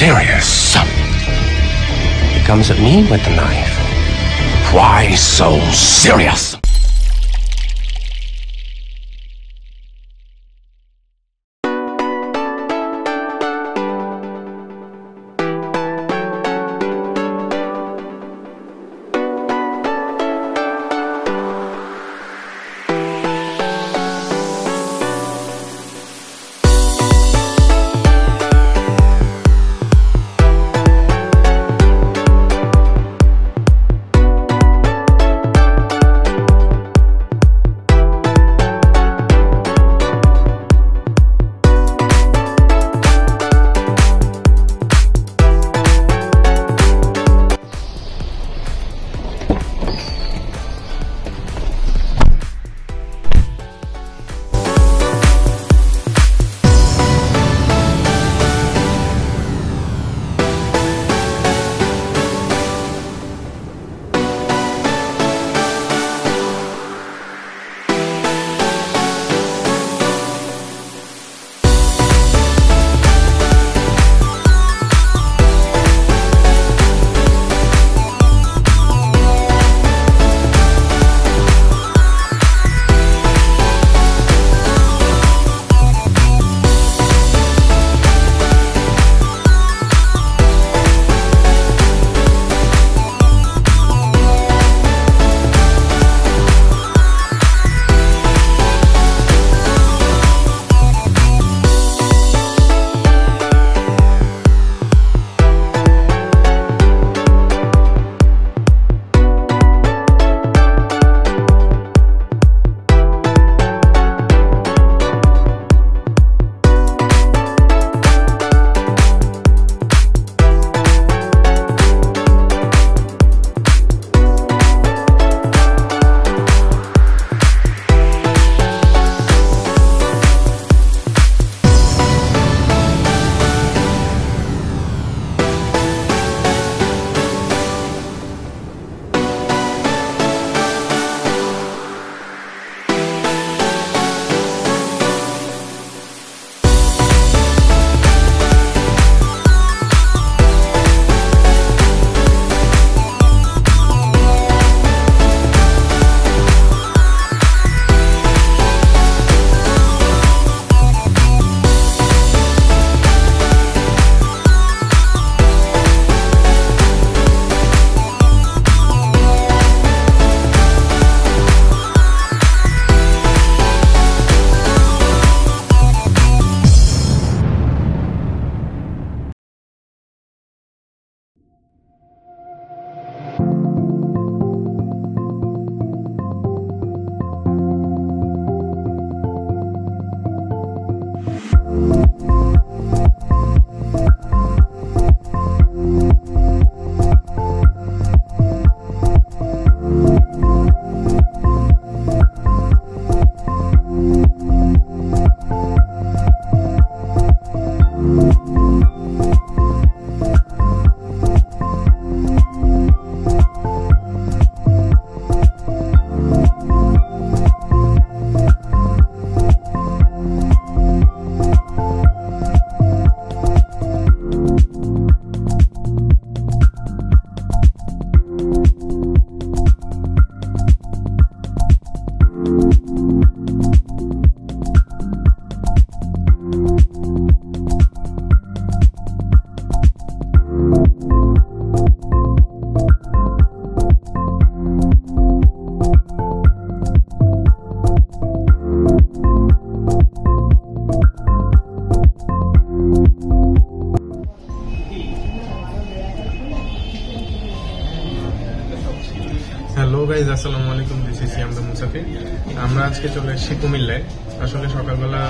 serious. He comes at me with the knife. Why so serious? Hello guys, আসসালামু আলাইকুম। This is Siam the মুসাফির। আমরা আজকে চলে এসেছি কুমিল্লায়। আসলে সকালবেলা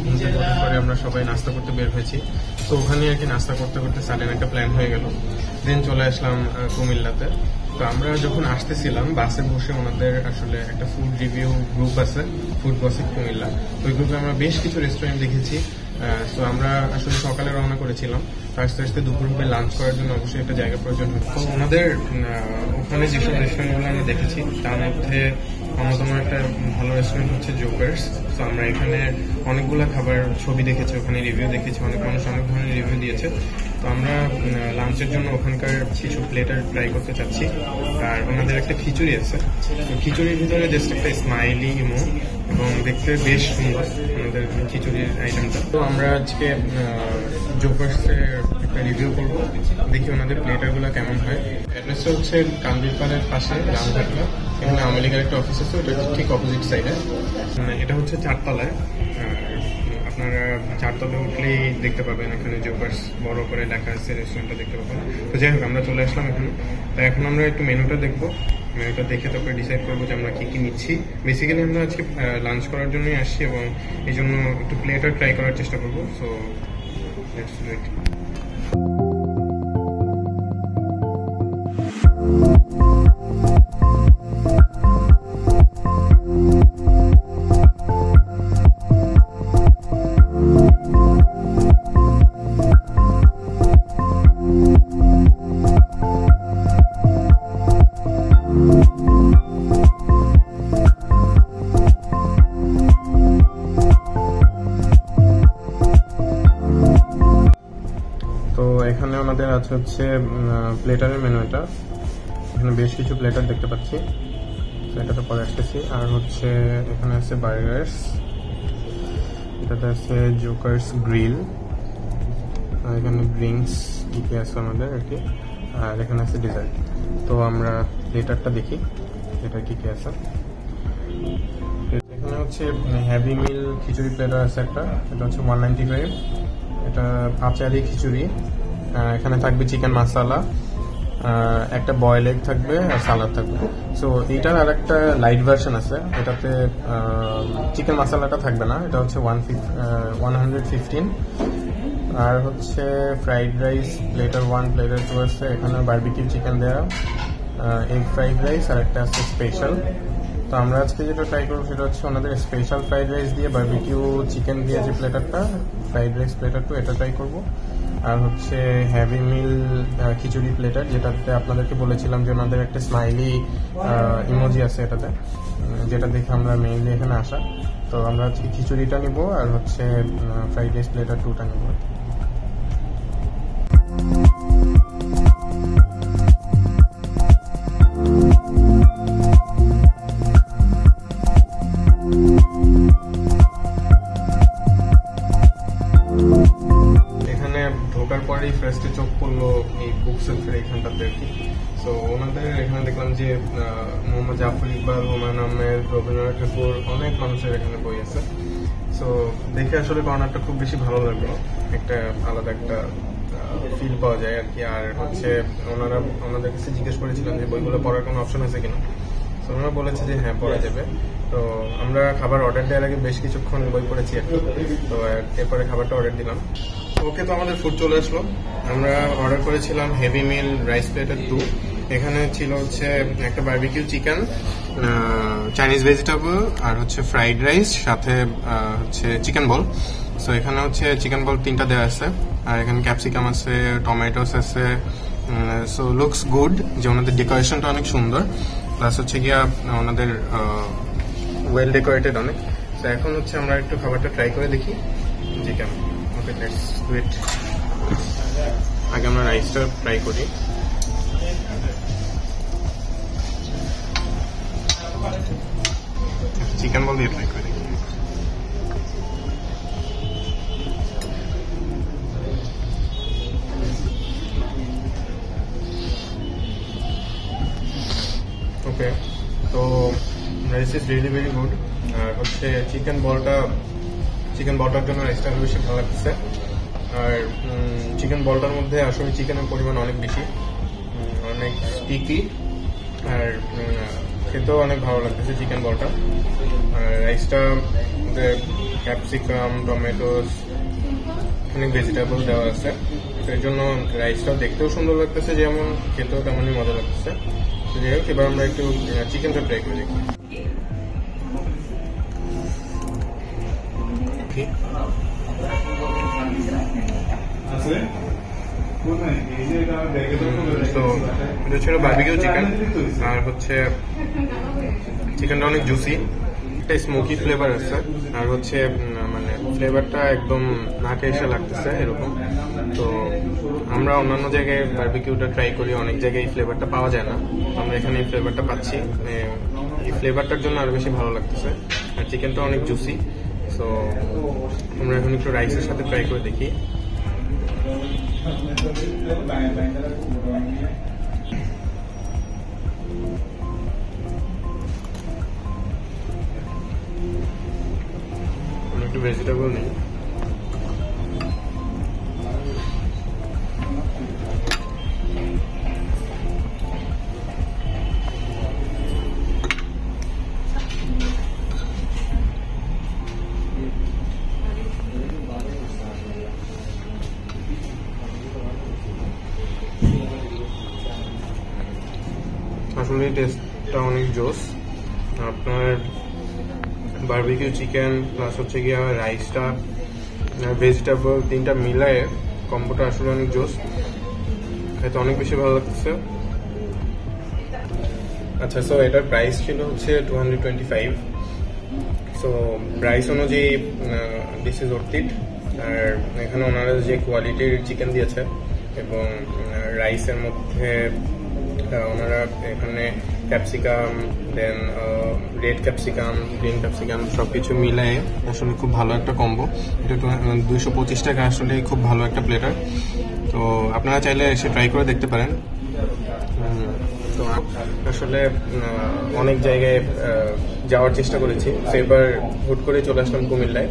ঘুম থেকে ওঠার পরে আমরা সবাই নাস্তা করতে বের হয়েছি, তো ওখানে আর কি নাস্তা করতে করতে সাডেন একটা প্ল্যান হয়ে গেল, দেন চলে আসলাম কুমিল্লাতে। তো আমরা যখন আসতেছিলাম বাসে বসে ওনাদের আসলে একটা ফুড রিভিউ গ্রুপ আছে, ফুড গসিপ কুমিল্লা, ওই গ্রুপে আমরা বেশ কিছু রেস্টুরেন্ট দেখেছি। তো আমরা আসলে সকালে রওনা করেছিলাম, আস্তে আস্তে দুপুরে লাঞ্চ করার জন্য অবশ্যই একটা জায়গা প্রয়োজন হয়। তো ওনাদের ওখানে যেসব রেস্টুরেন্টগুলো আমরা দেখেছি তার মধ্যে অন্যতম একটা ভালো রেস্টুরেন্ট হচ্ছে জোকার্স। তো আমরা এখানে অনেকগুলো খাবার ছবি দেখেছি, ওখানে রিভিউ দেখেছি, অনেক মানুষ অনেক ধরনের রিভিউ দিয়েছে। তো আমরা লাঞ্চের জন্য ওখানকার কিছু প্লেটার ট্রাই করতে চাচ্ছি। আর ওনাদের একটা খিচুড়ি আছে, তো খিচুড়ির ভিতরে জাস্ট একটা স্মাইলি ইমো এবং দেখতে বেশ সুন্দর আমাদের খিচুড়ির আইটেমটা। তো আমরা আজকে জোকার্সের একটা রিভিউ করবো, দেখি ওনাদের প্লেটারগুলো কেমন হয়। অ্যাড্রেসটা হচ্ছে কান্দির পাড়ের পাশে রামঘাটলা, এখানে আওয়ামী লীগের একটা অফিস আছে, ওটা ঠিক অপোজিট সাইডে। এটা হচ্ছে 4 তলায়। আপনারা 4 তলায় উঠলেই দেখতে পাবেন এখানে জোকার্স বড় করে লেখা আছে, রেস্টুরেন্টটা দেখতে পাবেন। তো যাই হোক, আমরা চলে আসলাম এখানে। তো এখন আমরা একটু মেনুটা দেখবো, মেনুটা দেখে তারপরে ডিসাইড করবো যে আমরা কি কি নিচ্ছি। বেসিক্যালি আমরা আজকে লাঞ্চ করার জন্যই আসছি এবং এই জন্য একটু প্লেটার ট্রাই করার চেষ্টা করবো। So let's do it. এখানে আমাদের আছে হচ্ছে প্লেটারের মেনু। এটা এখানে বেশ কিছু প্লেটার দেখতে পাচ্ছি, এটাতে পরে আসতেছি। আর হচ্ছে এখানে আছে বার্গার্স, এটাতে আছে জোকার্স গ্রিল, আর এখানে ড্রিঙ্কস কি কি আছে আমাদের আর কি, আর এখানে আছে ডেজার্ট। তো আমরা প্লেটারটা দেখি এটা কি কি আছে। এখানে হচ্ছে হেভি মিল খিচুড়ি প্লেটার আছে একটা, এটা হচ্ছে 195। এটা আচারি খিচুড়ি, এখানে থাকবে চিকেন মশলা, একটা বয়েল এগ থাকবে আর সালাদ থাকবে। সো এইটার আর একটা লাইট ভার্সন আছে, এটাতে চিকেন মশলাটা থাকবে না, এটা হচ্ছে 115। আর হচ্ছে ফ্রাইড রাইস প্লেটার 1 প্লেটার 2 আছে, এখানে বারবিকিউ চিকেন দেওয়া, এগ ফ্রাইড রাইস আর একটা আছে স্পেশাল। তো আমরা আজকে যেটা ট্রাই করবো সেটা হচ্ছে ওনাদের স্পেশাল ফ্রাইড রাইস দিয়ে বারবিকিউ চিকেন দিয়ে যে প্লেটারটা, ফ্রাইড রাইস প্লেটার 2, এটা ট্রাই করবো। আর হচ্ছে হেভি মিল খিচুড়ি প্লেটার, যেটাতে আপনাদেরকে বলেছিলাম যে ওনাদের একটা স্মাইলি ইমোজি আছে এটাতে, যেটা দেখে আমরা মেইনলি এখানে আসা। তো আমরা আজকে খিচুড়িটা নিব আর হচ্ছে ফ্রাইড রাইস প্লেটার 2টা নিব। ঢোকার পরেই ফার্স্টে চোখ পড়লো এই বুক সেলফের এখানটাতে আর কি। সো ওনাদের এখানে দেখলাম যে মোহাম্মদ জাফর ইকবাল, হুমায়ুন আহমেদ, রবীন্দ্রনাথ ঠাকুর, অনেক মানুষের এখানে বই আছে। সো দেখে আসলে কর্নারটা খুব বেশি ভালো লাগলো, একটা আলাদা একটা ফিল পাওয়া যায় আর কি। আর হচ্ছে ওনারা আমাদের কাছে জিজ্ঞেস করেছিলাম যে বইগুলো পড়ার কোনো অপশন আছে কিনা, তো ওনারা বলেছে যে হ্যাঁ পড়া যাবে। তো আমরা খাবার অর্ডার দেওয়ার আগে বেশ কিছুক্ষণ বই পড়েছি একটু, তো এরপরে খাবারটা অর্ডার দিলাম। ওকে, তো আমাদের ফুড চলে আসলো। আমরা অর্ডার করেছিলাম হেভি মিল রাইস প্লেটার 2। এখানে ছিল হচ্ছে একটা বারবিকিউ চিকেন, চাইনিজ ভেজিটেবল আর হচ্ছে ফ্রাইড রাইস, সাথে হচ্ছে চিকেন বল। সো এখানে হচ্ছে চিকেন বল 3টা দেওয়া আছে, আর এখানে ক্যাপসিকাম আছে, টমেটোস আছে। সো লুকস গুড, যে ওনাদের ডেকোরেশনটা অনেক সুন্দর, প্লাস হচ্ছে গিয়া ওনাদের ওয়েল ডেকোরেটেড অনেক। তো এখন হচ্ছে আমরা একটু খাবারটা ট্রাই করে দেখি যে কেমন। ওকে, লেটস ডু ইট। আগে আমরা রাইসটা ট্রাই করি। চিকেন বল দিয়ে ট্রাই করে দেখি। ওকে, তো rice is really very good. আর হচ্ছে চিকেন বলটার জন্য রাইসটা বেশি ভালো লাগছে। আর চিকেন বলটার মধ্যে আসলে চিকেনের পরিমাণ অনেক বেশি, অনেক স্টিকি, আর খেতেও অনেক ভালো লাগতেছে চিকেন বলটা। আর রাইসটা ক্যাপসিকাম, টমেটোস, অনেক ভেজিটেবল দেওয়া আছে, তো এই জন্য রাইসটাও দেখতেও সুন্দর লাগতেছে, যেমন খেতেও তেমনই মজা লাগতেছে। যাই হোক, এবার আমরা একটু চিকেনটা ট্রাই করে দেখি। তো এটা ছিল বারবিকিউ চিকেন, আর হচ্ছে চিকেনটা অনেক জুসি, একটা স্মোকি ফ্লেভার আছে, আর হচ্ছে মানে ফ্লেভারটা একদম নাকে এসে লাগতেছে এরকম। তো আমরা অন্যান্য জায়গায় বারবিকিউটা ট্রাই করি, অনেক জায়গায় এই ফ্লেভারটা পাওয়া যায় না, আমরা এখানে এই ফ্লেভারটা পাচ্ছি। এই ফ্লেভারটার জন্য আরো বেশি ভালো লাগতেছে, আর চিকেনটা অনেক জুসি। সো আমরা এখন একটু রাইসের সাথে ট্রাই করে দেখি। একটু ভেজিটেবল নেই, আসলে টেস্টটা অনেক জোস। আপনার বারবিকিউ চিকেন প্লাস হচ্ছে গিয়ে রাইসটা ভেজিটেবল তিনটা মিলায়ে কম্বোটা আসলে অনেক জোস, খেতে অনেক বেশি ভালো লাগতেছে। আচ্ছা, সো এটার প্রাইস ছিল হচ্ছে 225। সো প্রাইস অনুযায়ী দিস ইজ ওর্থ ইট। আর এখানে ওনারা যে কোয়ালিটির চিকেন দিয়েছে এবং রাইসের মধ্যে ওনারা এখানে ক্যাপসিকাম, দেন রেড ক্যাপসিকাম, গ্রিন ক্যাপসিকাম সবকিছু মিলায়ে আসলে খুব ভালো একটা কম্বো। এটা 225 টাকা, আসলে খুব ভালো একটা প্লেটার। তো আপনারা চাইলে এসে ট্রাই করে দেখতে পারেন। তো আসলে অনেক জায়গায় যাওয়ার চেষ্টা করেছি, তো এবার হুট করে চলে আসলাম কুমিল্লায়।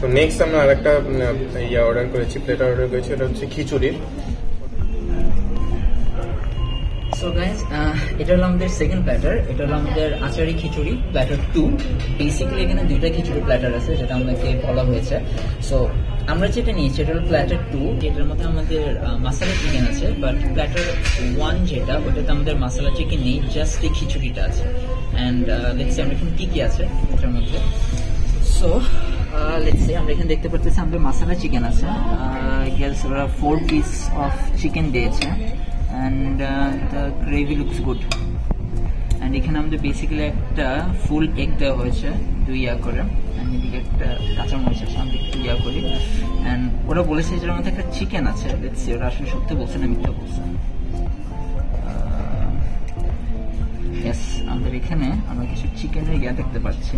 তো নেক্সট আমরা আরেকটা অর্ডার করেছি, প্লেটার অর্ডার করেছি, এটা হচ্ছে খিচুড়ির। সো গাইজ, এটা হলো আমাদের সেকেন্ড প্ল্যাটার, এটা হলো আমাদের আচারি খিচুড়ি প্ল্যাটার 2। বেসিক্যালি এখানে দুইটা খিচুড়ি প্ল্যাটার আছে যেটা আমাকে বলা হয়েছে। সো আমরা যেটা নিয়েছি এটা হলো প্ল্যাটার 2, যেটার মধ্যে আমাদের মশলা চিকেন আছে, বাট প্ল্যাটার 1 যেটা, ওটাতে আমাদের মশলা চিকেন নেই, জাস্ট এই খিচুড়িটা আছে। অ্যান্ড লেটস সি আমরা এখানে কি কি আছে এটার মধ্যে। সো লেটস সি আমরা এখানে দেখতে পাচ্ছি আমাদের মশলা চিকেন আছে, আই গেস ওরা 4 পিস অফ চিকেন দিয়েছে। And the gravy looks good. And এখানে আমাদের বেসিক্যালি একটা ফুল এগ দেওয়া হয়েছে 2 ইয়া করে, and এদিকে একটা কাঁচামরিচ আছে, আমরা একটু ইয়া করি। অ্যান্ড ওরা বলেছে এটার মধ্যে একটা চিকেন আছে, লেটস সি ওরা আসলে সত্যি বলছে না মিথ্যা বলছে। ইয়েস, আমাদের এখানে আমরা কিছু চিকেনের ইয়া দেখতে পাচ্ছি।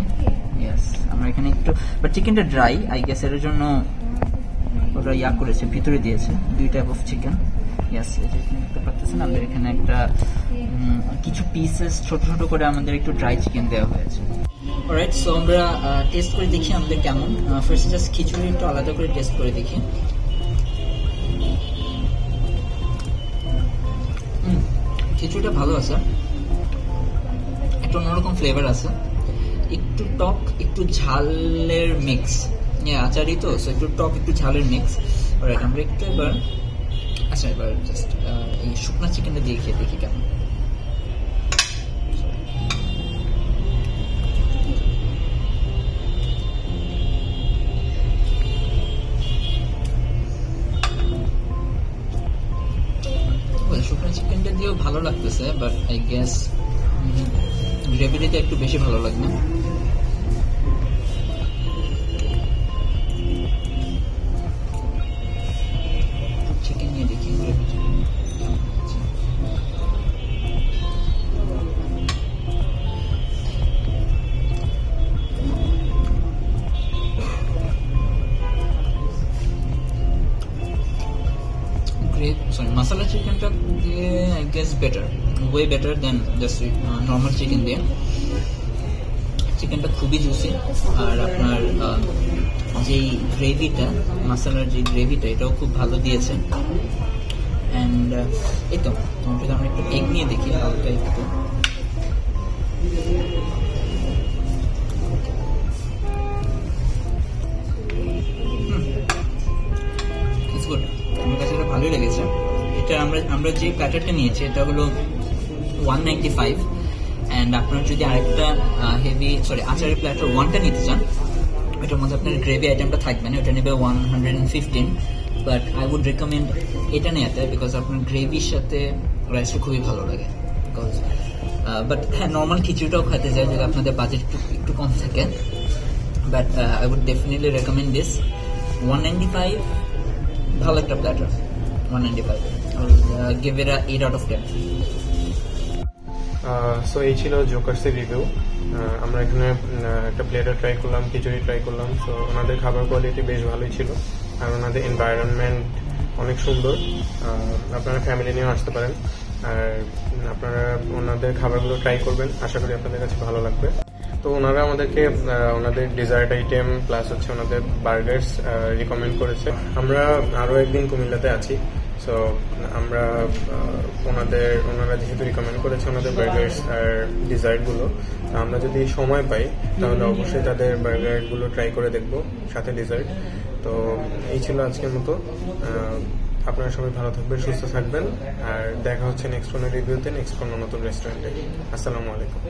ইয়েস, আমরা এখানে একটু, বাট চিকেনটা ড্রাই, আই গেস এর জন্য ওরা ইয়া করেছে, ভিতরে দিয়েছে 2 টাইপ অফ চিকেন। ইয়েস, দেখতে পাচ্ছেন আমাদের এখানে একটা কিছু পিসেস ছোট ছোট করে আমাদের একটু ড্রাই চিকেন দেওয়া হয়েছে। অলরাইট, সো আমরা টেস্ট করে দেখি আমাদের কেমন। ফার্স্ট জাস্ট খিচুড়ি একটু আলাদা করে টেস্ট করে দেখি। খিচুড়িটা ভালো আছে, একটা অন্যরকম ফ্লেভার আছে, একটু টক একটু ঝালের মিক্স। আচারি তো, সো একটু টক একটু ঝালের মিক্স। অলরাইট, আমরা একটু এবার, আচ্ছা এবার জাস্ট এই শুকনো চিকেনটা দিয়ে খেয়ে দেখি কেমন। শুকনো চিকেনটা দিয়েও ভালো লাগতেছে, বাট আই গেস গ্রেভিটা একটু বেশি ভালো লাগবে। চিকেন নিয়ে দেখি গ্রেভিটা মশলা চিকেনটা দিয়ে I guess better, way better then just normal chicken দিয়ে। চিকেনটা খুবই জুসি, আর আপনার যেই গ্রেভিটা, মশলার যে গ্রেভিটা, এটাও খুব ভালো দিয়েছে। অ্যান্ড এই তো যদি আমরা একটু এগ নিয়ে দেখি হালকা একটু। ইটস গুড, আমার কাছে এটা ভালোই লেগেছে। এটা আমরা যে প্যাটারটা নিয়েছি এটা হলো 195, অ্যান্ড আপনার যদি আরেকটা আচারি প্ল্যাটার 1টা নিতে চান, এটার মধ্যে আপনার গ্রেভি আইটেমটা থাকবে না, ওটা নেবে 115। বাট আই উড রেকমেন্ড এটা নেওয়াতে, বিকজ আপনার গ্রেভির সাথে রাইসটা খুবই ভালো লাগে। বিকজ বাট হ্যাঁ নর্মাল খিচুড়িটাও খেতে চাই যদি আপনাদের বাজেট একটু কম থাকে, but I would definitely recommend this. 195 ভালো একটা platter, 195 give it a 8 out of 10। So এই ছিল জোকার্সের রিভিউ। আমরা এখানে একটা প্লেটার ট্রাই করলাম, খিচুড়ি ট্রাই করলাম। সো ওনাদের খাবার কোয়ালিটি বেশ ভালোই ছিল, আর ওনাদের এনভায়রনমেন্ট অনেক সুন্দর। আপনারা ফ্যামিলি নিয়েও আসতে পারেন, আর আপনারা ওনাদের খাবারগুলো ট্রাই করবেন, আশা করি আপনাদের কাছে ভালো লাগবে। তো ওনারা আমাদেরকে ওনাদের ডেজার্ট আইটেম প্লাস হচ্ছে ওনাদের বার্গার্স রিকমেন্ড করেছে। আমরা আরও একদিন কুমিল্লাতে আছি, সো আমরা ওনারা যেহেতু রিকমেন্ড করেছে ওনাদের বার্গার্স আর ডিজার্টগুলো, আমরা যদি সময় পাই তাহলে অবশ্যই তাদের বার্গারগুলো ট্রাই করে দেখবো, সাথে ডিজার্ট। তো এই ছিল আজকের মতো। আপনারা সবাই ভালো থাকবেন, সুস্থ থাকবেন, আর দেখা হচ্ছে নেক্সট কোনো রিভিউতে, নেক্সট কোনো নতুন রেস্টুরেন্টে। আসসালামু আলাইকুম।